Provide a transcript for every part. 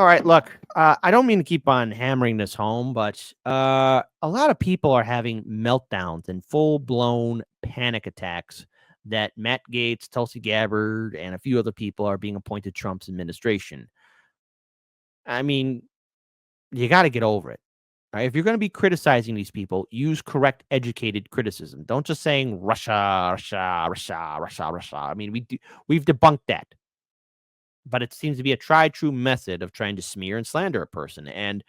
All right, look, I don't mean to keep on hammering this home, but a lot of people are having meltdowns and full-blown panic attacks that Matt Gaetz, Tulsi Gabbard, and a few other people are being appointed Trump's administration. I mean, you got to get over it. Right? If you're going to be criticizing these people, use correct, educated criticism. Don't just saying Russia, Russia, Russia, Russia, Russia. I mean, we've debunked that. But it seems to be a tried true method of trying to smear and slander a person. And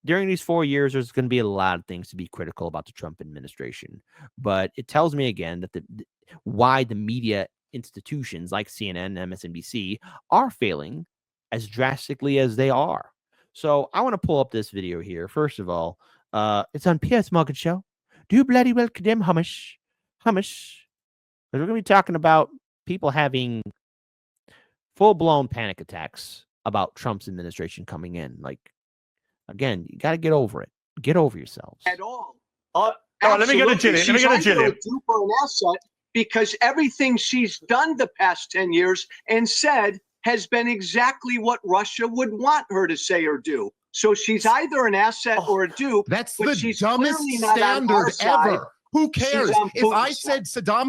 during these 4 years, there's going to be a lot of things to be critical about the Trump administration. But it tells me again that why the media institutions like CNN, MSNBC are failing as drastically as they are. So I want to pull up this video here. First of all, it's on Piers Morgan Show. Do bloody well condemn Hummus. Hummus. We're going to be talking about people having full-blown panic attacks about Trump's administration coming in. Like, again, you got to get over it. Get over yourselves. At all. Let me get a Jillian. Let me get a Jillian. For an asset because everything she's done the past 10 years and said has been exactly what Russia would want her to say or do. So she's either an asset or a dupe. That's the dumbest standard ever. Who cares? If I said Saddam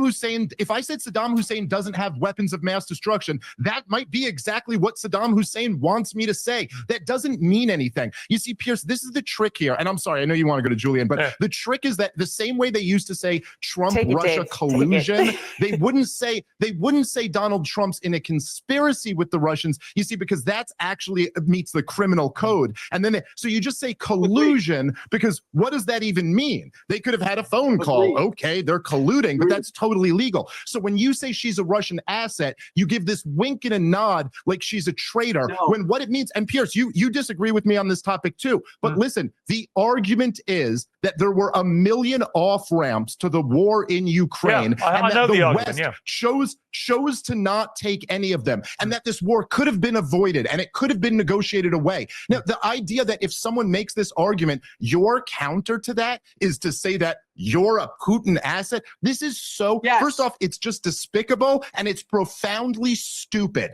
Hussein doesn't have weapons of mass destruction, that might be exactly what Saddam Hussein wants me to say. That doesn't mean anything. You see, Pierce, this is the trick here. And I'm sorry, I know you want to go to Julian, but the trick is that the same way they used to say Trump-Russia collusion, they wouldn't say Donald Trump's in a conspiracy with the Russians. You see, because that's actually meets the criminal code. And then so you just say collusion because what does that even mean? They could have had a phone call. Okay, they're colluding, but that's totally legal. So when you say she's a Russian asset, you give this wink and a nod like she's a traitor. No. When what it means, and Pierce, you disagree with me on this topic too. But listen, the argument is that there were 1 million off-ramps to the war in Ukraine, and that the West chose to not take any of them, and that this war could have been avoided and it could have been negotiated away. Now, the idea that if someone makes this argument, your counter to that is to say that you're a Putin asset. This is so, first off, it's just despicable and it's profoundly stupid.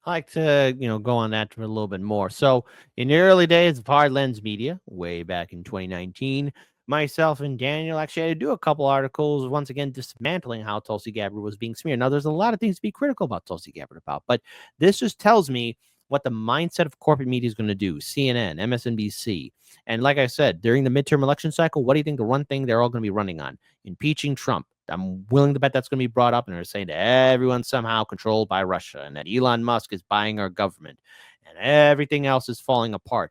I like to, go on that for a little bit more. So in the early days of Hard Lens Media, way back in 2019, myself and Daniel actually had to do a couple articles, once again, dismantling how Tulsi Gabbard was being smeared. Now, there's a lot of things to be critical about Tulsi Gabbard about, but this just tells me what the mindset of corporate media is going to do. CNN, MSNBC. And like I said, during the midterm election cycle, what do you think the one thing they're all going to be running on? Impeaching Trump. I'm willing to bet that's going to be brought up, and they're saying that everyone's somehow controlled by Russia and that Elon Musk is buying our government and everything else is falling apart.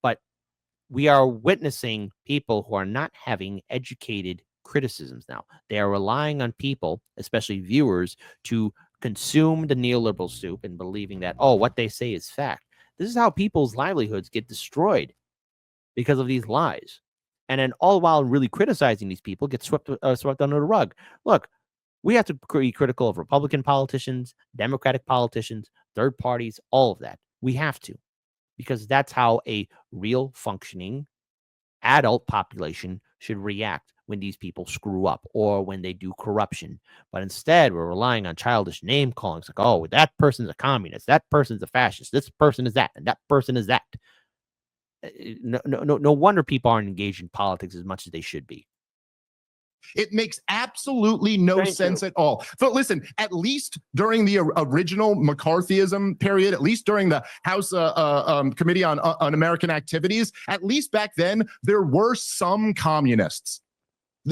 But we are witnessing people who are not having educated criticisms now. They are relying on people, especially viewers, to consume the neoliberal soup and believing that, what they say is fact. This is how people's livelihoods get destroyed because of these lies. And then all while really criticizing these people get swept under the rug. Look, we have to be critical of Republican politicians, Democratic politicians, third parties, all of that. We have to, because that's how a real functioning adult population should react when these people screw up or when they do corruption. But instead, we're relying on childish name calling. It's like, that person's a communist, that person's a fascist, this person is that, and that person is that. No wonder people aren't engaged in politics as much as they should be. It makes absolutely no sense at all. But listen, at least during the original McCarthyism period, at least during the House Committee on American Activities, at least back then, there were some communists.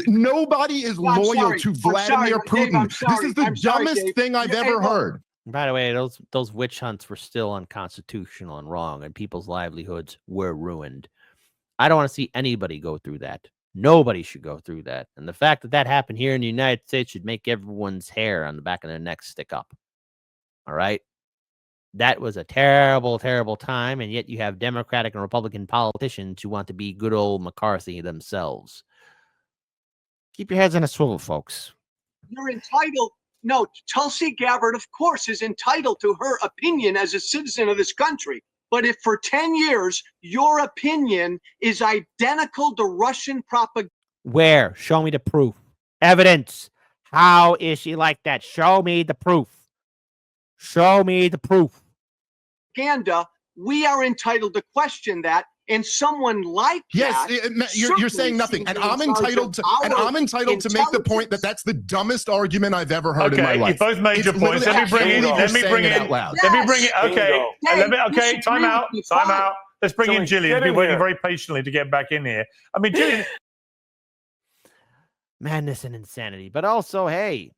Nobody is loyal to Vladimir Putin. This is the dumbest thing I've ever heard. By the way, those witch hunts were still unconstitutional and wrong, and people's livelihoods were ruined. I don't want to see anybody go through that. Nobody should go through that. And the fact that that happened here in the United States should make everyone's hair on the back of their neck stick up. All right? That was a terrible, terrible time, and yet you have Democratic and Republican politicians who want to be good old McCarthy themselves. Keep your heads on a swivel, folks. You're entitled. No, Tulsi Gabbard, of course, is entitled to her opinion as a citizen of this country. But if for 10 years your opinion is identical to Russian propaganda. Where? Show me the proof. Evidence. How is she like that? Show me the proof. Show me the proof. we are entitled to question that. And someone like that, you're saying nothing, and I'm entitled to make the point that that's the dumbest argument I've ever heard in my life. You both made your points. Let me bring it. Okay. Time out. Let's bring in Gillian. Been waiting very patiently to get back in here. I mean, Gillian. Madness and insanity, but also, hey,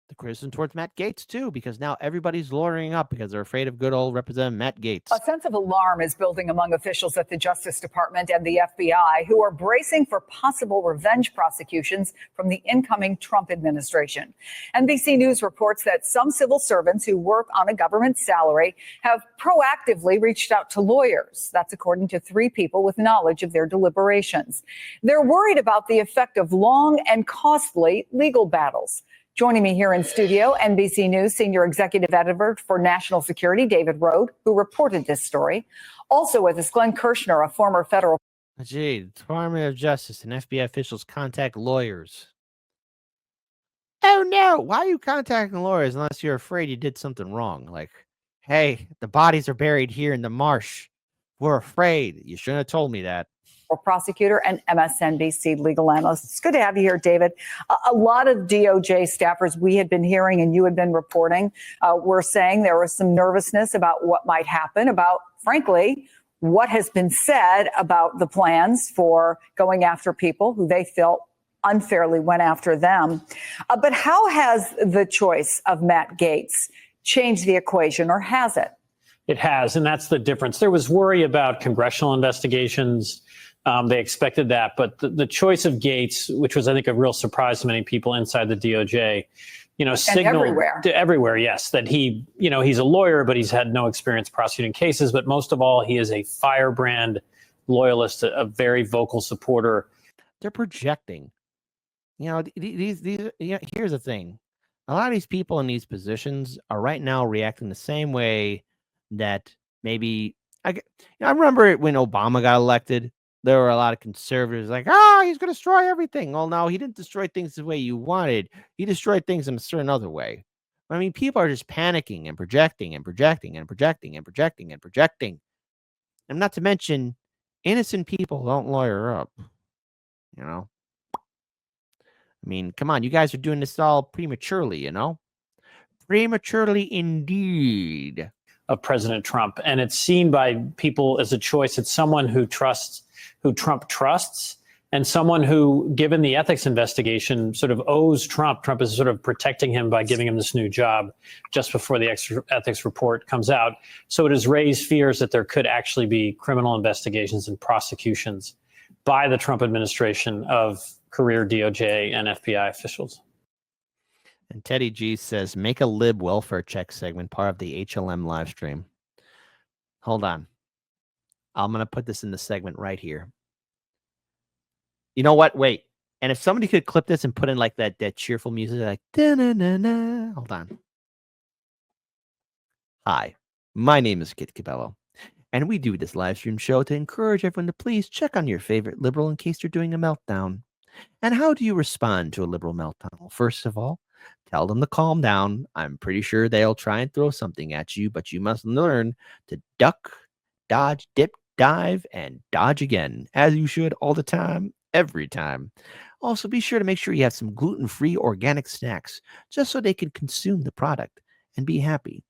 the criticism towards Matt Gaetz too, because now everybody's lawyering up because they're afraid of good old Representative Matt Gaetz. A sense of alarm is building among officials at the Justice Department and the FBI who are bracing for possible revenge prosecutions from the incoming Trump administration. NBC News reports that some civil servants who work on a government salary have proactively reached out to lawyers. That's according to 3 people with knowledge of their deliberations. They're worried about the effect of long and costly legal battles. Joining me here in studio, NBC News senior executive editor for national security, David Rode, who reported this story. Also with us, Glenn Kirshner, a former federal. Gee, the Department of Justice and FBI officials contact lawyers. Oh no, why are you contacting lawyers unless you're afraid you did something wrong? Like, hey, the bodies are buried here in the marsh. We're afraid. You shouldn't have told me that. Prosecutor and MSNBC legal analyst. It's good to have you here, David. A lot of DOJ staffers we had been hearing and you had been reporting were saying there was some nervousness about what might happen, about, frankly, what has been said about the plans for going after people who they felt unfairly went after them. But how has the choice of Matt Gaetz changed the equation, or has it? It has, and that's the difference. There was worry about congressional investigations. They expected that, but the choice of Gaetz, which was, I think, a real surprise to many people inside the DOJ, signaled everywhere, yes, that he's a lawyer, but he's had no experience prosecuting cases. But most of all, he is a firebrand loyalist, a very vocal supporter. They're projecting. Here's the thing. A lot of these people in these positions are right now reacting the same way that maybe I remember when Obama got elected. There were a lot of conservatives like, he's going to destroy everything. Well, no, he didn't destroy things the way you wanted. He destroyed things in a certain other way. I mean, people are just panicking and projecting and projecting and projecting and projecting and projecting. And not to mention, innocent people don't lawyer up. I mean, come on, you guys are doing this all prematurely, Prematurely indeed. Of President Trump. And it's seen by people as a choice. It's someone who Trump trusts, and someone who, given the ethics investigation, sort of owes Trump. Trump is sort of protecting him by giving him this new job just before the ethics report comes out. So it has raised fears that there could actually be criminal investigations and prosecutions by the Trump administration of career DOJ and FBI officials. And Teddy G says, make a lib welfare check segment part of the HLM live stream. Hold on. I'm going to put this in the segment right here. You know what? Wait. And if somebody could clip this and put in like that cheerful music, like, da-na-na-na. Hold on. Hi, my name is Kit Cabello, and we do this live stream show to encourage everyone to please check on your favorite liberal in case you're doing a meltdown. And how do you respond to a liberal meltdown? Well, first of all, tell them to calm down. I'm pretty sure they'll try and throw something at you, but you must learn to duck, dodge, dip, dive, and dodge again, as you should all the time, every time. Also, be sure to make sure you have some gluten-free organic snacks, just so they can consume the product and be happy.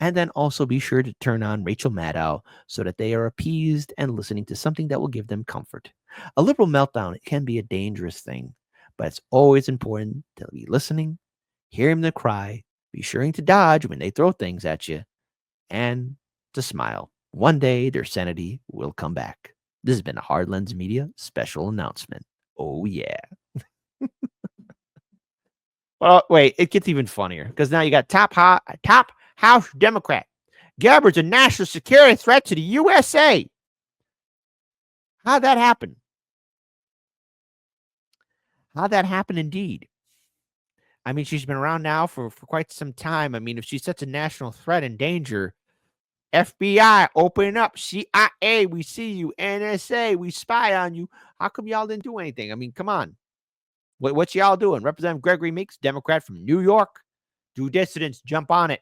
And then also be sure to turn on Rachel Maddow so that they are appeased and listening to something that will give them comfort. A liberal meltdown can be a dangerous thing, but it's always important to be listening, hearing them cry, be sure to dodge when they throw things at you, and to smile. One day, their sanity will come back. This has been a Hard Lens Media special announcement. Oh, yeah. Well, wait, it gets even funnier because now you got top House Democrat. Gabbard's a national security threat to the USA. How'd that happen? How'd that happen indeed? I mean, she's been around now for quite some time. I mean, if she's such a national threat and danger, FBI, open up. CIA, we see you. NSA, we spy on you. How come y'all didn't do anything? I mean, come on. What's y'all doing? Representative Gregory Meeks, Democrat from New York. Do dissidents, jump on it.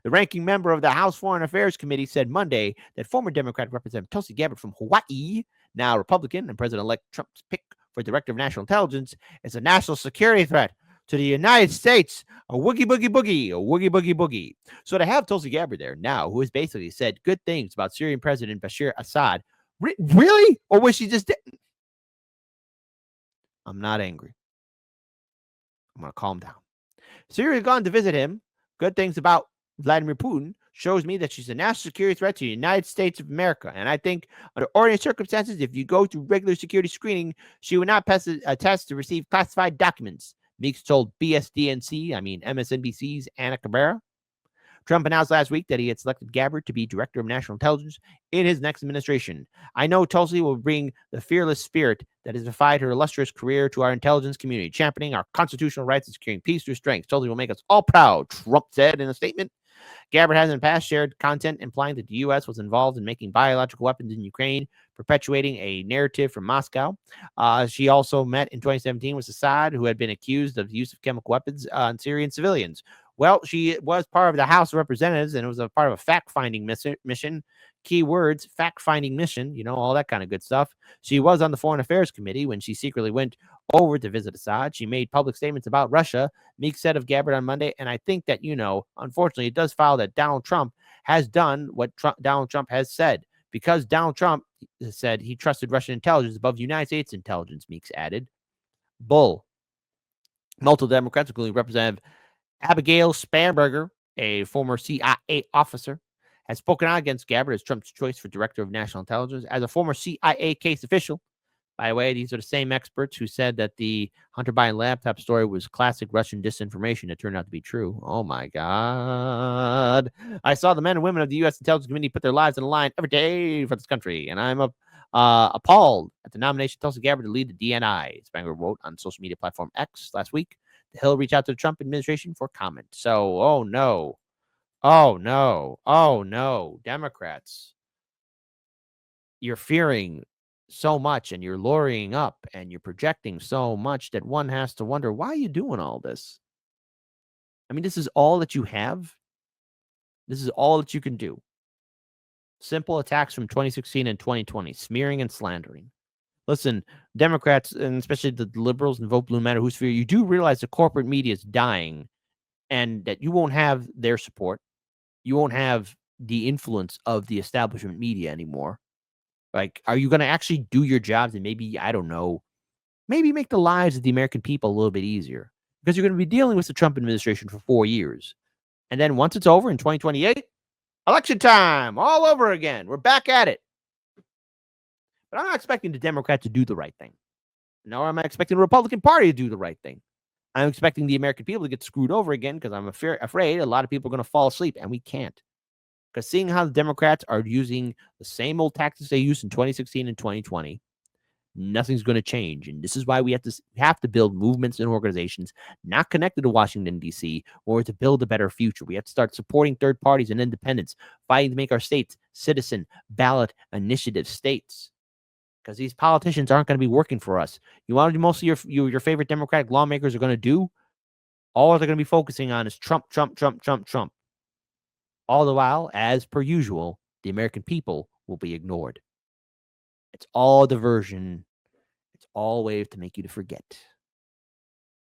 The ranking member of the House Foreign Affairs Committee said Monday that former Democratic Representative Tulsi Gabbard from Hawaii, now Republican and President-elect Trump's pick for Director of National Intelligence, is a national security threat to the United States. A woogie boogie boogie, a woogie boogie boogie. So to have Tulsi Gabbard there now, who has basically said good things about Syrian President Bashar Assad, really? Or was she just... I'm not angry. I'm going to calm down. Syria's gone to visit him. Good things about Vladimir Putin shows me that she's a national security threat to the United States of America. And I think under ordinary circumstances, if you go through regular security screening, she would not pass a test to receive classified documents. Meeks told MSNBC's Ana Cabrera. Trump announced last week that he had selected Gabbard to be Director of National Intelligence in his next administration. I know Tulsi will bring the fearless spirit that has defied her illustrious career to our intelligence community, championing our constitutional rights and securing peace through strength. Tulsi will make us all proud, Trump said in a statement. Gabbard has in the past shared content implying that the U.S. was involved in making biological weapons in Ukraine, perpetuating a narrative from Moscow. She also met in 2017 with Assad, who had been accused of the use of chemical weapons on Syrian civilians. Well, she was part of the House of Representatives, and it was a part of a fact-finding mission. Key words, fact-finding mission, you know, all that kind of good stuff. She was on the Foreign Affairs Committee when she secretly went over to visit Assad. She made public statements about Russia. Meeks said of Gabbard on Monday, and I think that, you know, unfortunately, it does follow that Donald Trump has done what Donald Trump has said. Because Donald Trump said he trusted Russian intelligence above the United States intelligence, Meeks added. Bull. Multiple Democrats, including Representative Abigail Spanberger, a former CIA officer, has spoken out against Gabbard as Trump's choice for Director of National Intelligence. As a former CIA case official, by the way, these are the same experts who said that the Hunter Biden laptop story was classic Russian disinformation. It turned out to be true. Oh, my God. I saw the men and women of the U.S. Intelligence Committee put their lives on the line every day for this country, and I'm appalled at the nomination of Tulsi Gabbard to lead the DNI. Spangler wrote on social media platform X last week. The Hill reached out to the Trump administration for comment. So, oh no, Democrats, you're fearing so much and you're lowering up and you're projecting so much that one has to wonder, why are you doing all this? I mean, this is all that you have. This is all that you can do. Simple attacks from 2016 and 2020, smearing and slandering. Listen, Democrats, and especially the liberals and Vote Blue Matter, who's fear, you do realize the corporate media is dying and that you won't have their support. You won't have the influence of the establishment media anymore. Like, are you going to actually do your jobs and maybe, I don't know, maybe make the lives of the American people a little bit easier? Because you're going to be dealing with the Trump administration for 4 years. And then once it's over in 2028, election time, all over again. We're back at it. But I'm not expecting the Democrats to do the right thing. Nor am I expecting the Republican Party to do the right thing. I'm expecting the American people to get screwed over again because I'm afraid a lot of people are going to fall asleep, and we can't. Because seeing how the Democrats are using the same old tactics they used in 2016 and 2020, nothing's going to change. And this is why we have to build movements and organizations not connected to Washington, D.C., or to build a better future. We have to start supporting third parties and independents, fighting to make our states citizen ballot initiative states. Because these politicians aren't going to be working for us. You want to do most of your favorite Democratic lawmakers are going to do? All they're going to be focusing on is Trump, Trump, Trump, Trump, Trump. All the while, as per usual, the American people will be ignored. It's all diversion. It's all a way to make you to forget.